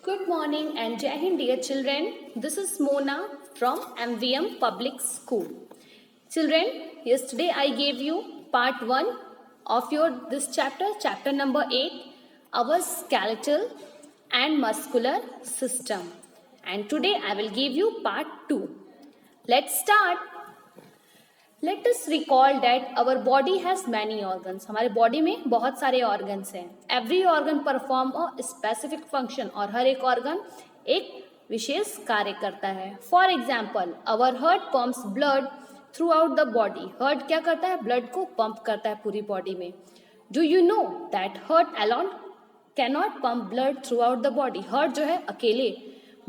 Good morning and Jai Hind, dear children. This is Mona from MVM Public School. Children, yesterday I gave you part 1 of your this chapter number 8, our skeletal and muscular system. And today I will give you part 2. Let's start. Let us recall that our body has many organs. हमारे body में बहुत सारे organs हैं. Every organ perform a specific function और हर एक organ एक विशेष कार्य करता है. For example, our heart pumps blood throughout the body. Heart क्या करता है? ब्लड को पंप करता है पूरी बॉडी में. Do you know that heart alone cannot pump blood throughout the body? Heart जो है अकेले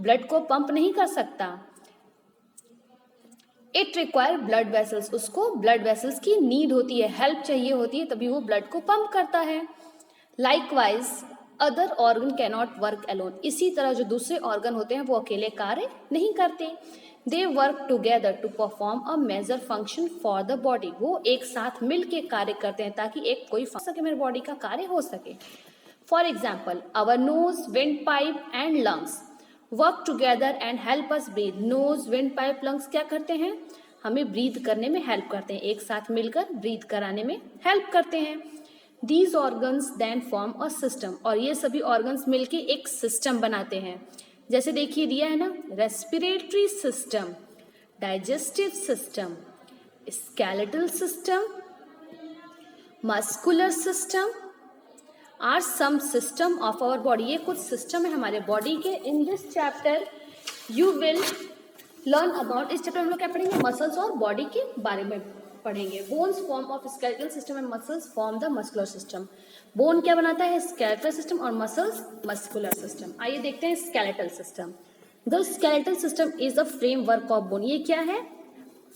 ब्लड को पंप नहीं कर सकता. इट रिक्वायर ब्लड वेसल्स, उसको ब्लड वेसल्स की नीड होती है, हेल्प चाहिए होती है, तभी वो ब्लड को पंप करता है. Likewise other organ cannot work alone. इसी तरह जो दूसरे ऑर्गन होते हैं वो अकेले कार्य नहीं करते. They work together to perform a major function for the body. वो एक साथ मिल के कार्य करते हैं ताकि एक कोई सके मेरे बॉडी का कार्य हो सके. For example, our nose, wind pipe and lungs work together and help us breathe. Nose, wind pipe, lungs क्या करते हैं? हमें ब्रीथ करने में हेल्प करते हैं, एक साथ मिलकर ब्रीथ कराने में हेल्प करते हैं. These organs then form a system. और ये सभी ऑर्गन्स मिलके एक सिस्टम बनाते हैं. जैसे देखिए दिया है ना, respiratory system, digestive system, skeletal system, muscular system are some system of our body. ये कुछ सिस्टम है हमारे बॉडी के. In this chapter you will learn about, इस चैप्टर में हम लोग क्या पढ़ेंगे? मसल्स और बॉडी के बारे में पढ़ेंगे. Bones form of skeletal system and muscles form the muscular system. Bone क्या बनाता है? स्केलेटल सिस्टम, और मसल्स मस्कुलर सिस्टम. आइए देखते हैं skeletal system. The skeletal system is a framework of bone. ये क्या है?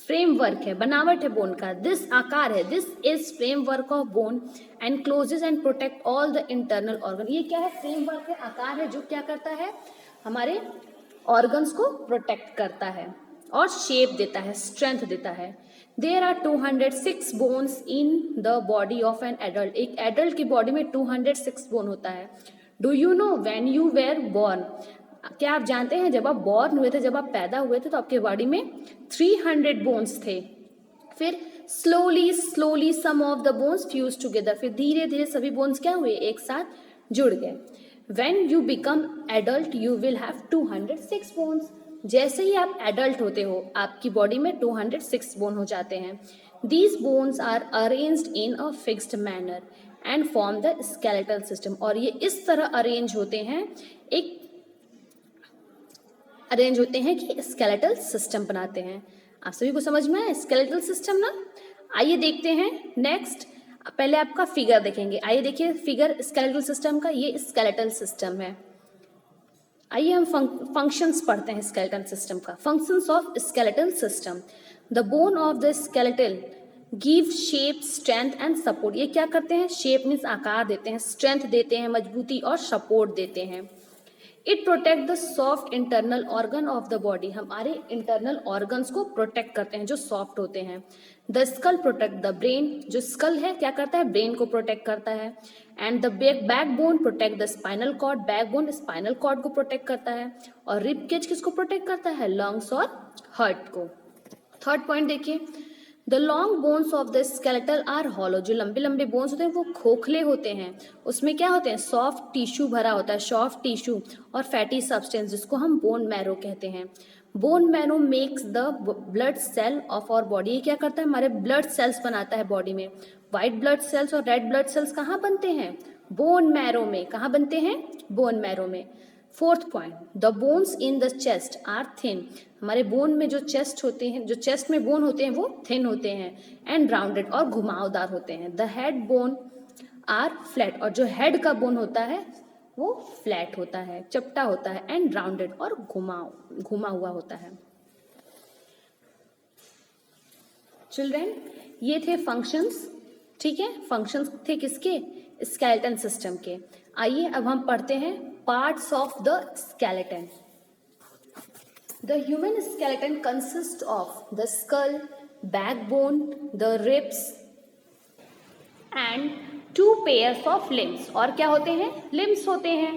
फ्रेमवर्क है, बनावट है बोन का. दिस आकार है, this is framework of bone and closes and protect all the internal organ. ये क्या है? फ्रेमवर्क है, आकार है, जो क्या करता है? हमारे ऑर्गन्स को प्रोटेक्ट करता है और शेप देता है, स्ट्रेंथ देता है. There are 206 bones in the body of an adult. एक एडल्ट की बॉडी में 206 बोन होता है. Do you know when you were born? क्या आप जानते हैं जब आप बॉर्न हुए थे, जब आप पैदा हुए थे, तो आपके बॉडी में 300 बोन्स थे. फिर slowly some of the bones fuse together. फिर धीरे धीरे सभी बोन्स क्या हुए? एक साथ जुड़ गए. When you become adult you will have 206 bones. जैसे ही आप एडल्ट होते हो आपकी बॉडी में 206 बोन हो जाते हैं. These bones are arranged in a fixed manner and form the skeletal system. और ये इस तरह अरेंज होते हैं कि स्केलेटल सिस्टम बनाते हैं. आप सभी को समझ में आया स्केलेटल सिस्टम ना? आइए देखते हैं नेक्स्ट. पहले आपका फिगर देखेंगे. आइए देखिए फिगर स्केलेटल सिस्टम का. ये स्केलेटल सिस्टम है. आइए हम फंक्शंस पढ़ते हैं स्केलेटल सिस्टम का. Functions of skeletal system. The bone of the skeletal give shape, strength and support. ये क्या करते हैं? शेप मीन्स आकार देते हैं, स्ट्रेंथ देते हैं, मजबूती और सपोर्ट देते हैं. It protect the soft internal organ of the body. हमारे इंटरनल ऑर्गन्स को प्रोटेक्ट करते हैं जो सॉफ्ट होते हैं. The skull protect the brain. जो स्कल है क्या करता है? ब्रेन को प्रोटेक्ट करता है. And the backbone protect the spinal cord. Backbone spinal cord को प्रोटेक्ट करता है. और रिब केज किसको प्रोटेक्ट करता है? लंग्स और हार्ट को. थर्ड पॉइंट देखिए, the long bones of the skeletal are hollow. जो लंबे लंबे बोन्स होते हैं वो खोखले होते हैं. उसमें क्या होते हैं? सॉफ्ट टिश्यू भरा होता है, सॉफ्ट टिश्यू और फैटी सब्सटेंस, जिसको हम बोन मैरो कहते हैं. Bone marrow makes the blood cell of our body. ये क्या करता है? हमारे ब्लड सेल्स बनाता है बॉडी में. व्हाइट ब्लड सेल्स और रेड ब्लड सेल्स कहाँ बनते हैं? बोन मैरो में. कहाँ बनते हैं? बोन मैरो में. Fourth point, the bones in the chest are thin. हमारे बोन में जो चेस्ट होते हैं, जो चेस्ट में बोन होते हैं वो थिन होते हैं. एंड राउंडेड और घुमावदार होते हैं. The head bone are flat. और जो हेड का बोन होता है वो फ्लैट होता है, चपटा होता है. एंड राउंडेड और घुमा हुआ होता है. चिल्ड्रन, ये थे फंक्शंस. ठीक है, फंक्शंस थे किसके? स्केलेटन सिस्टम के. आइए अब हम पढ़ते हैं parts of the skeleton. The human skeleton consists of the skull, backbone, the ribs and 2 pairs of limbs. और क्या होते हैं? Limbs होते हैं.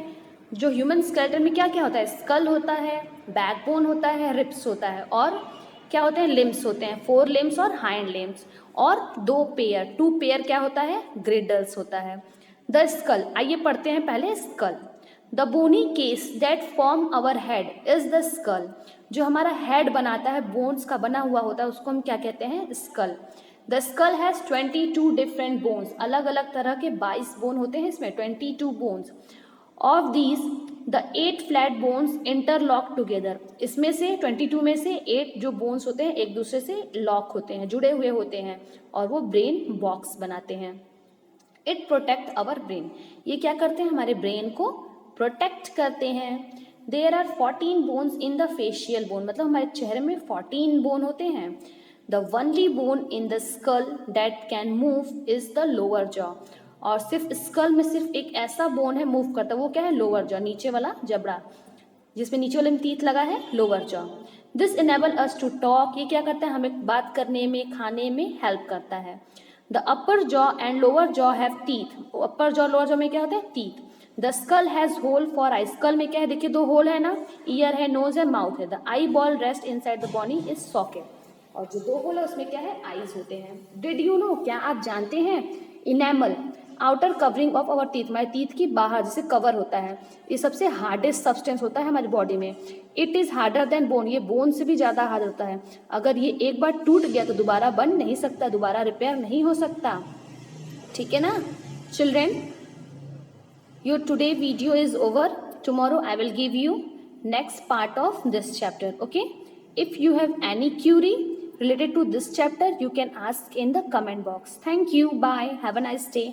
जो ह्यूमन स्केलेटन में क्या क्या होता है, स्कल होता है, बैकबोन होता है, रिब्स होता है, और क्या होते हैं, लिम्स होते हैं, 4 लिम्स और हाइंड लिम्स, और 2 पेयर, 2 पेयर क्या होता है, ग्रिडल्स होता है। द स्कल, आइए पढ़ते हैं पहले skull. The bony case that form our head is the skull, जो हमारा हेड बनाता है, बोन्स का बना हुआ होता है, उसको हम क्या कहते हैं, skull. The skull has 22 different bones, अलग अलग तरह के 22 बोन होते हैं इसमें, 22 bones. Of these the 8 flat bones interlock together, इसमें से 22 में से 8 जो बोन्स होते हैं एक दूसरे से लॉक होते हैं, जुड़े हुए होते हैं, और वो ब्रेन बॉक्स बनाते हैं। इट प्रोटेक्ट आवर ब्रेन, ये क्या करते हैं, हमारे ब्रेन को प्रोटेक्ट करते हैं। There are 14 bones in the facial bone, मतलब हमारे चेहरे में 14 बोन होते हैं। The only bone in the skull that can move is the lower jaw, और सिर्फ स्कल में सिर्फ एक ऐसा बोन है मूव करता है, वो क्या है, लोअर जॉ, नीचे वाला जबड़ा, जिसमें नीचे वाले में टीथ लगा है, lower jaw. This enable us to talk, ये क्या करता है, हमें बात करने में, खाने में हेल्प करता है। The upper jaw and lower jaw have teeth, upper jaw lower jaw में क्या होता है, teeth. The skull has hole for eye, skull में क्या है, देखिए 2 होल है ना, ईयर है, नोज है, माउथ है। The eye ball rest inside the body is socket, और जो 2 होल है उसमें क्या है, आईज होते हैं। डिड यू नो, क्या आप जानते हैं, enamel outer covering of our teeth, हमारे टीथ की बाहर जिसे कवर होता है, ये सबसे हार्डेस्ट सब्सटेंस होता है हमारी बॉडी में। It is harder than bone, ये बोन से भी ज़्यादा हार्ड होता है। अगर ये एक बार टूट गया तो दोबारा बन नहीं सकता, दोबारा रिपेयर नहीं हो सकता, ठीक है ना। Children, your today video is over, tomorrow I will give you next part of this chapter, okay. If you have any Curie related to this chapter, you can ask in the comment box. Thank you. Bye. Have a nice day.